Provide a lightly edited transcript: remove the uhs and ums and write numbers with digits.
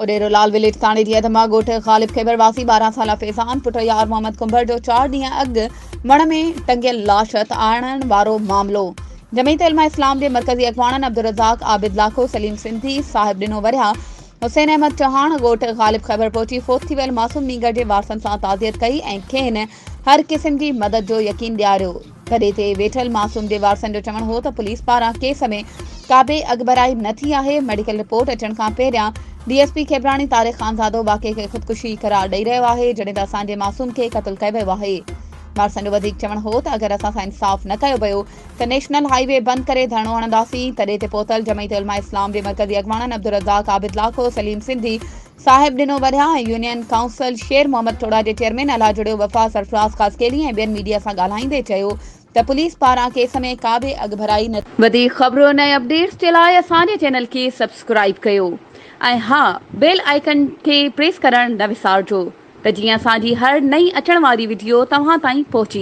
उडेरो लाल village थाणे जी अधमा ॻोठ ग़ालिब ख़ैबर वासी 12 साला फैज़ान पुट यार मोहम्मद कुंभर जो 4 ॾींहं अॻु वण में टंगियल लाश आणण वारो मामलो जमीयत उलमा इस्लाम जे मरकज़ी अॻवाननि अब्दुल रज़ाक आबिद लाखो सलीम सिंधी साहिब ॾिनो वरिया हुसैन अहमद चौहान ॻोठ ग़ालिब ख़ैबर पहुची फोत थी वियल मासूम नीगर जे वारसनि सां ताज़ियत कई ऐं खेनि हर क़िस्म जी मदद जो यकीन ॾियारियो। गॾे ते वेठल मासूम जे वारसनि जो चवणु हो त पुलिस पारां केस में का बि अॻभराई न थी आहे। मेडिकल रिपोर्ट अचण खां पहिरियां DSP खेबराणी तारिक ख़ानज़ादो वाक़े खे ख़ुदकुशी करार ॾेई रहियो आहे जॾहिं त असांजे मासूम खे क़त्ल कयो वियो आहे। वारसनि जो वधीक चवणु हो त अगरि असां सां इंसाफ़ न कयो वियो त नेशनल हाईवे बंदि करे धरणो हणंदासीं। तॾहिं ते पहुतल जमीयत उलमा इस्लाम जे मरकज़ी अॻवाननि अब्दुल रज़ाक आबिद लाखो सलीम सिंधी साहिब ॾिनो वरिया ऐं यूनियन काउंसिल शेर मोहम्मद टोड़ा जे चेयरमैन अला जुड़ियो वफ़ा सरफराज़ कासकेली ऐं ॿियनि मीडिया सां ॻाल्हाईंदे चयो त पुलिस पारां केस में का बि अॻभराई न। वधीक ख़बरूं ऐं अपडेट्स जे लाइ असांजे चैनल खे सब्सक्राइब कयो ऐं हा बेल आइकन खे प्रेस करणु न विसारिजो त जीअं असांजी हर नई अचण वारी वीडियो तव्हां ताईं पहुची